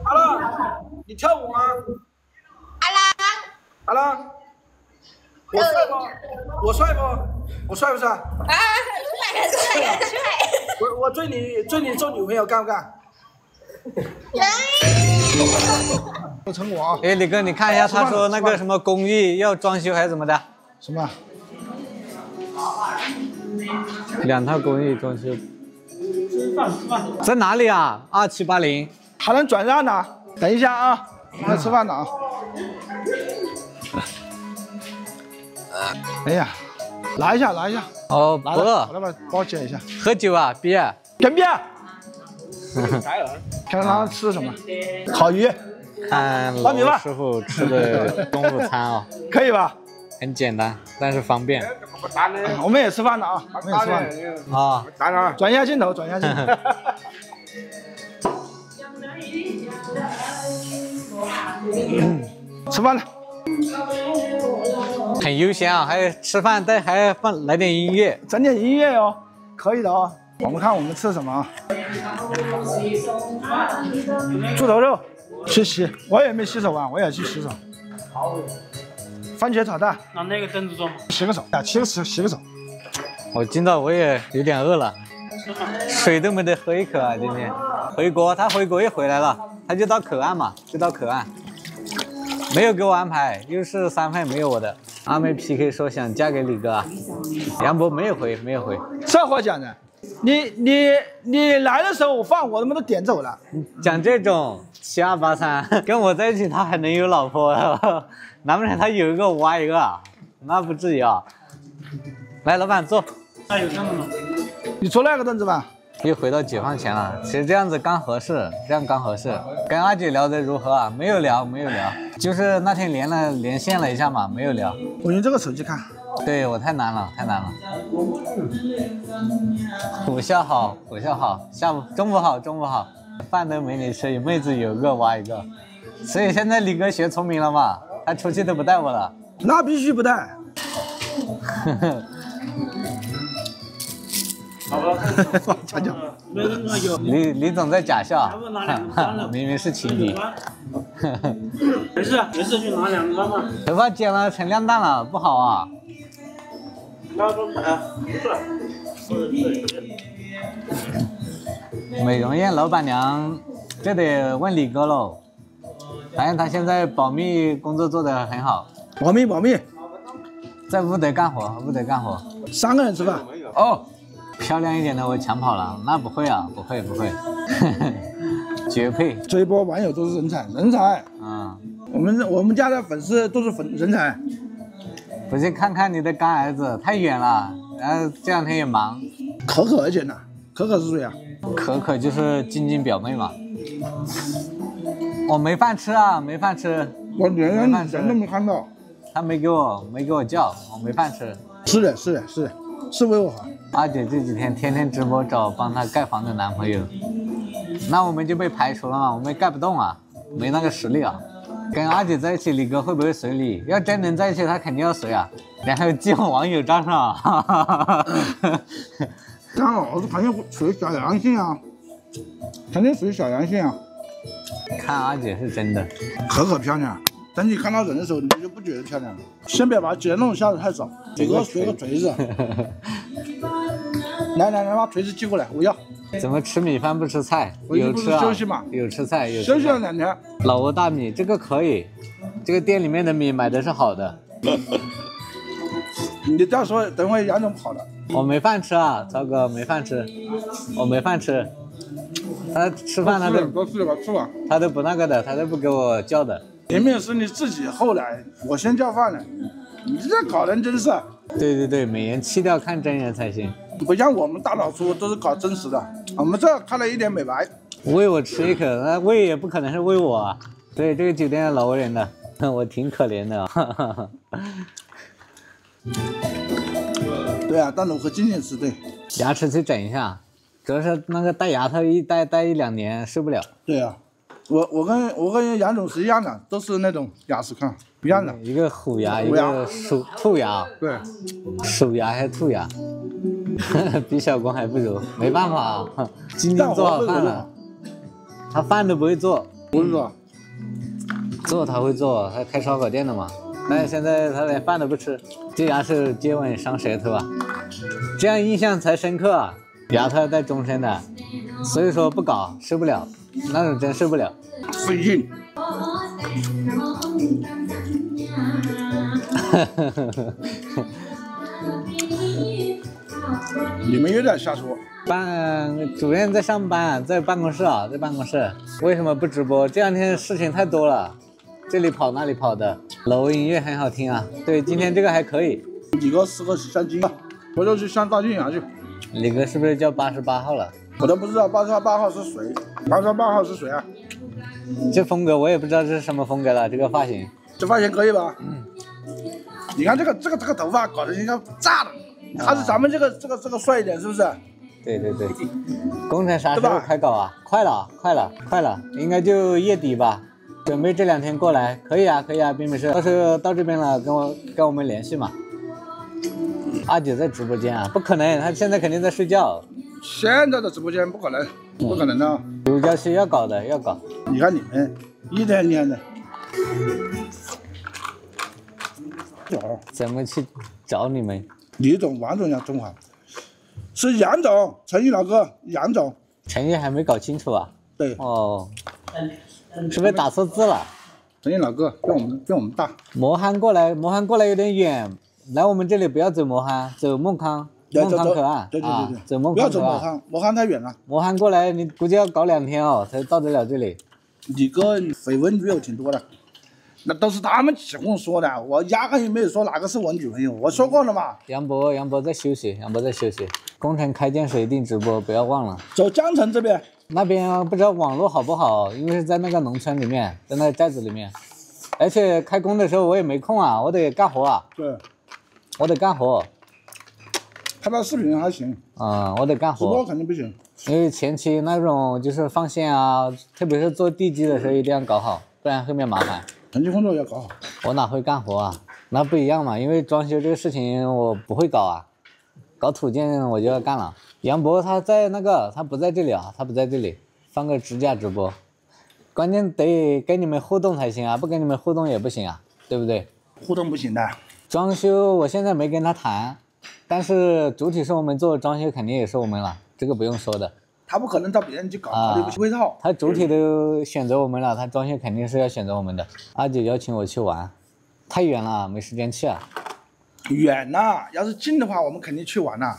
阿浪，你跳舞吗？阿浪，我帅不？我帅不？我帅不帅？啊，帅！我追你做女朋友干不干？有成果啊！哎，李哥，你看一下，他说那个什么公寓要装修还是怎么的？什么2套公寓装修。在哪里啊？2780。还能转让呢？等一下啊，我在吃饭呢啊。哎呀，拿一下。哦，来不了，我来帮我捡一下。喝酒啊，鳖。跟边。看他吃什么？烤鱼。看老师傅吃的中午餐啊，可以吧？很简单，但是方便。我们也吃饭了啊，我们也吃饭啊。转一下镜头，转一下镜头。吃饭了。很悠闲啊，还吃饭，但还来点音乐，整点音乐哦，可以的哦。我们看我们吃什么啊？猪头肉，去洗，我也没洗手啊，我也去洗手。番茄炒蛋，拿那个凳子坐吗？洗个手，洗个手。我今早我也有点饿了，水都没得喝一口啊！今天他回国又回来了，他就到口岸嘛，没有给我安排，又是3份没有我的。阿妹 PK 说想嫁给李哥啊，杨博没有回。这话讲的，你来的时候我饭我他妈都点走了。讲这种7283，跟我在一起他还能有老婆？难不成他有一个我挖一个啊？那不至于啊！来，老板坐。那有凳子吗？你坐那个凳子吧。又回到解放前了，其实这样子刚合适，跟阿姐聊得如何啊？没有聊，就是那天连线了一下嘛，没有聊。我用这个手机看。对我太难了。午下好，中午好，饭都没你吃，有妹子有个挖一个。所以现在李哥学聪明了嘛，他出去都不带我了。那必须不带。好吧，讲。李总在假笑，明明是情敌。没事，去拿2张嘛。头发剪了成亮蛋了，不好啊。那不是。美容院老板娘这得问李哥喽，反正他现在保密工作做得很好。保密。在屋得干活。3个人吃饭。哦。漂亮一点的我抢跑了，那不会啊，不会，绝配。这一波网友都是人才。我们家的粉丝都是人才。回去看看你的干儿子，太远了，然后这2天也忙。可可姐呢？可可是谁啊？可就是静表妹嘛。我没饭吃啊，我连人都没看到。他没给我叫，我没饭吃。是为我好。阿姐这几天天天直播找帮她盖房的男朋友，那我们就被排除了嘛，我们盖不动啊，没那个实力啊。跟阿姐在一起，李哥会不会随礼？要真能在一起，他肯定要随啊。然后进网友账上，当然我是肯定属于小阳性啊，看阿姐是真的，可漂亮。等你看到人的时候，你就不觉得漂亮了。先别把结论下得太早，学个锤子。来，把锤子寄过来，我要。怎么吃米饭不吃菜？有吃啊，休息嘛，有吃菜，休息了2天。老挝大米这个可以，这个店里面的米买的是好的。你这样说，等会杨总跑了。我没饭吃啊，糟哥没饭吃，我没饭吃。他吃饭他都吃吧，他都不那个的，他都不给我叫的。前面是你自己，后来我先叫饭了，你这搞人真是。对，美颜去掉看真人才行。不像我们大老粗都是搞真实的，我们这看了一点美白。喂我吃一口，那喂也不可能是喂我啊。对，这个酒店老挝人的，我挺可怜的。对啊，但是我和今天吃对。牙齿去整一下，主要是那个戴牙套戴1-2年受不了。对啊，我跟杨总是一样的，都是那种牙齿看一样的。一个虎牙，一个兔牙。对，鼠牙还是兔牙？比小光还不如，没办法啊。今天做好饭了，他饭都不会做。我跟你说，做他会做，他开烧烤店的嘛。但是现在他连饭都不吃，这牙齿接吻伤舌头啊，这样印象才深刻啊。牙套要戴终身的，所以说不搞受不了，那种真受不了。费劲。你们有点瞎说。主任在上班，在办公室啊，在办公室。为什么不直播？这两天事情太多了，这里跑那里跑的。楼音乐很好听啊，对，今天这个还可以。李哥4个相机，我就去上大金牙去。李哥是不是叫88号了？我都不知道88号是谁，88号是谁啊？这风格我也不知道这是什么风格了，这个发型。这发型可以吧？你看这个头发搞得人家炸了，还是咱们这个帅一点，是不是？对，工程啥时候开搞啊？快了，应该就月底吧。准备这2天过来，可以啊，并没事。到时候到这边了，跟我们联系嘛。阿姐在直播间啊？不可能，她现在肯定在睡觉。现在的直播间不可能，不可能的。有假期要搞的，要搞。你看你们一天天的。怎么去找你们？李总、王总要中华，是杨总，陈毅老哥，杨总。陈毅还没搞清楚啊？对。哦。是不是打错字了？陈毅老哥比我们大。磨憨过来有点远，来我们这里不要走磨憨，走孟康口岸。对，走孟康口岸。不要走磨憨太远了。磨憨过来，你估计要搞2天哦，才到得了这里。你哥绯闻女友挺多的。那都是他们起哄说的，我压根也没有说哪个是我女朋友，我说过了嘛。杨博在休息，工程开建水定直播，不要忘了。走江城这边，那边不知道网络好不好，因为是在那个农村里面，在那个寨子里面，而且开工的时候我也没空啊，我得干活啊。对，我得干活。拍拍视频还行。我得干活。直播肯定不行，因为前期那种就是放线啊，特别是做地基的时候一定要搞好，不然后面麻烦。前期工作要搞好。我哪会干活啊？那不一样嘛，因为装修这个事情我不会搞啊，搞土建我就要干了。杨博他在那个，他不在这里啊，他不在这里，放个支架直播，关键得跟你们互动才行啊，不跟你们互动也不行啊，对不对？互动不行的。装修我现在没跟他谈，但是主体是我们做，装修肯定也是我们了，这个不用说的。他不可能到别人去搞，他不会套。他主体都选择我们了，他装修肯定是要选择我们的。阿姐邀请我去玩，太远了，没时间去啊。远呐，要是近的话，我们肯定去玩呐。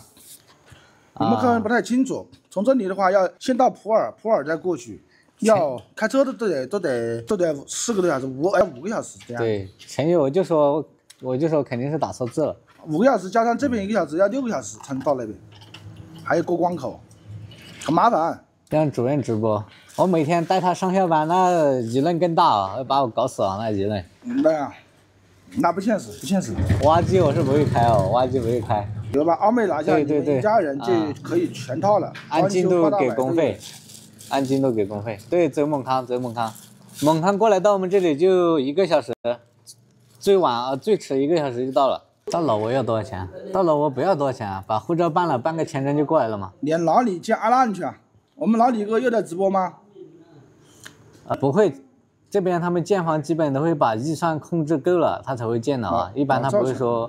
你们可能不太清楚，从这里的话要先到普洱，普洱再过去，要开车都得4个多小时，5个小时这样。对，前日我就说肯定是打错字了。5个小时加上这边1个小时，要6个小时才能到那边，还有过关口。很麻烦，让主任直播，我每天带他上下班，那舆论更大啊，把我搞死了那舆论。那不现实，不现实。挖机我是不会开哦，挖机不会开。有把奥美拿下，对，一家人就可以全套了。按进度给工费，按进度给工费。对，走蒙康，蒙康过来到我们这里就1个小时，最晚最迟1个小时就到了。到老挝要多少钱？到老挝不要多少钱啊，把护照办了，办个签证就过来了嘛。连老李见阿烂去啊？我们老李哥又在直播吗？不会，这边他们建房基本都会把预算控制够了，他才会建的啊。一般他不会说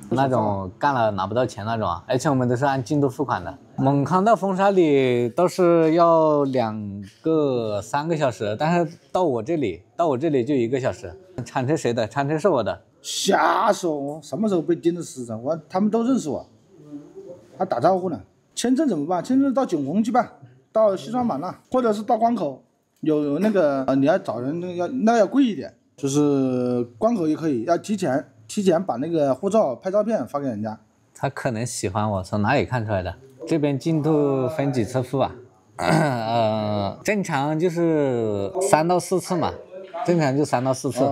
那种干了拿不到钱那种啊。而且我们都是按进度付款的。蒙康到风沙里都是要2个3个小时，但是到我这里就1个小时。铲车谁的？铲车是我的。瞎说，什么时候被盯着死的？他们都认识我，还打招呼呢。签证怎么办？签证到炯红去办，到西双版纳，或者是到关口，有那个你要找人那要贵一点，就是关口也可以，要提前把那个护照拍照片发给人家。他可能喜欢我，从哪里看出来的？这边进度分几次付啊？正常就是3到4次嘛。正常就3到4次。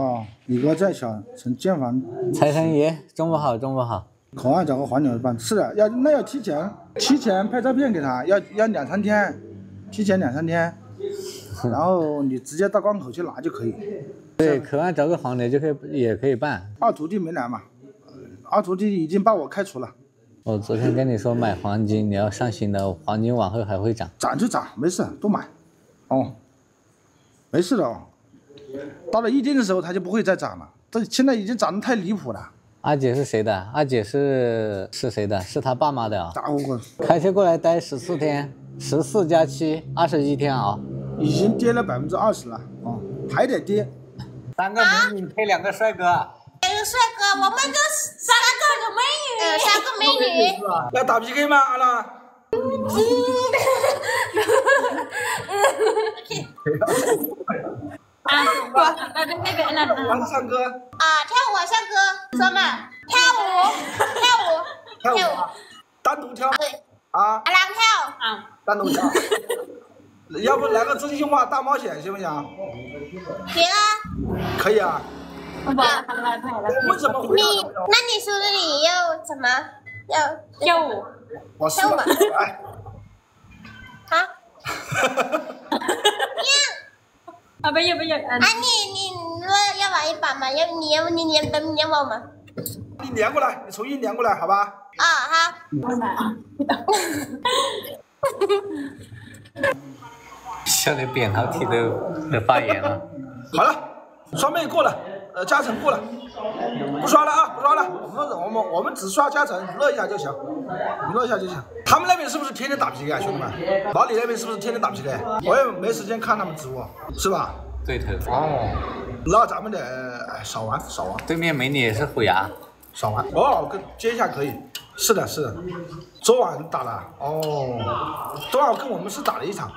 李哥在想成建房。财神爷，中午好。口岸找个黄牛办，是的，要提前拍照片给他，要2-3天，提前2-3天，然后你直接到关口去拿就可以。对，口岸找个黄牛也可以办。二徒弟没来嘛？二徒弟已经把我开除了。我昨天跟你说买黄金，你要上心的，黄金往后还会涨。涨就涨，没事，都买。没事的哦。到了一定的时候，它就不会再长了。这现在已经长得太离谱了。阿姐是谁的？阿姐是谁的？是他爸妈的啊。大户口开车过来待14天，14加7，21天啊。已经跌了20%了哦，还得跌。3个美女配2个帅哥。2个帅哥，我们就3个美女。要打 PK 吗？阿浪？玩唱歌。跳舞啊，唱歌，说嘛，跳舞，单独跳。对。啊。阿浪跳。单独跳。要不来个真心话大冒险行不行？行啊。可以啊。为什么回答？那你说的你要什么？要跳舞。我输了。来。啊？不要。你说要玩一把吗？你黏我吗？你连过来，你重新连过来，好吧？啊好。笑得扁桃体都发炎了。好了，双妹过了，加成过了，不刷了啊，不刷了。我们只刷加成，娱乐一下就行，他们那边是不是天天打 PK 啊，兄弟们？老李那边是不是天天打 PK？我也没时间看他们直播，是吧？对头。哦，那咱们得少玩。对面美女也是虎牙。少玩。哦，接一下可以。是的。昨晚打了。哦，昨晚跟我们是打了一场。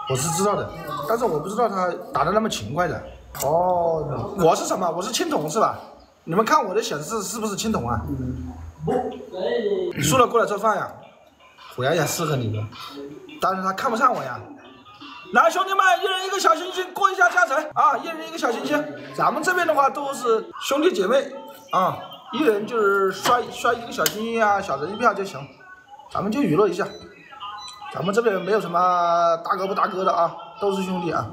我是知道的，但是我不知道他打得那么勤快的。哦，我是什么？我是青铜是吧？你们看我的显示是不是青铜啊？输了过来做饭呀，虎牙也适合你们，但是他看不上我呀。来，兄弟们，一人一个小心心，过一下加成啊！一人一个小心心。咱们这边的话都是兄弟姐妹啊，一人就是刷一个小心心啊，小人一票就行，咱们就娱乐一下。咱们这边没有什么大哥不大哥的啊，都是兄弟啊。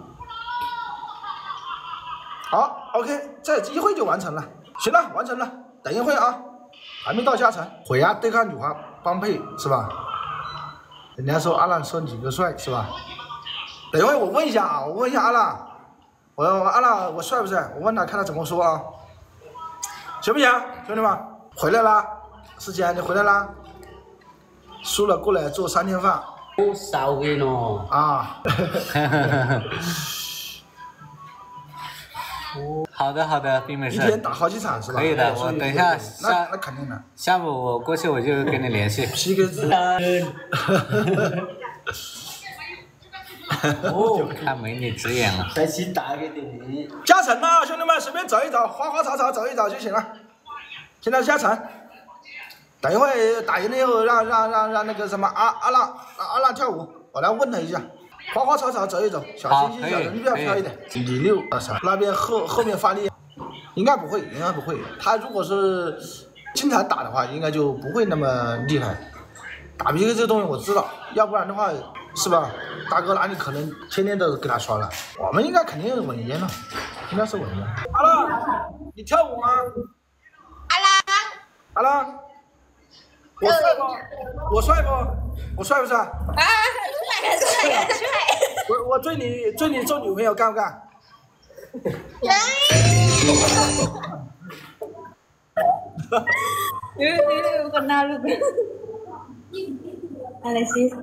好 ，OK， 这一会就完成了。行了，完成了。等一会啊，还没到加成。虎牙对抗女皇帮配是吧？人家说阿浪说你个帅是吧？等一会我问一下啊，阿浪，阿浪我帅不帅？我问他看他怎么说啊，行不行？兄弟们，回来啦，师姐你回来啦。输了过来做3天饭。好少嘅喏。啊。好的，并没事。一天打好几场是吧？可以的，我等一下那肯定的。下午我过去我就跟你联系。PK制。哦，看美女直眼了。开始打给你。加成了，兄弟们，随便走一走，花花草草走一走就行了。现在加成。等一会打赢了以后，让那个什么阿浪跳舞，我来问他一下。花花草草走一走，小心心，小人不要飘一点。李六那边后面发力，应该不会。他如果是经常打的话，应该就不会那么厉害。打 PK 这个东西我知道，要不然的话是吧？大哥哪里可能天天都给他刷了？我们应该肯定是稳赢了，应该是稳赢。阿浪，你跳舞吗？阿浪。我帅不？我帅不帅？啊，帅！我追你做女朋友干不干？bukan nalu. Alexis.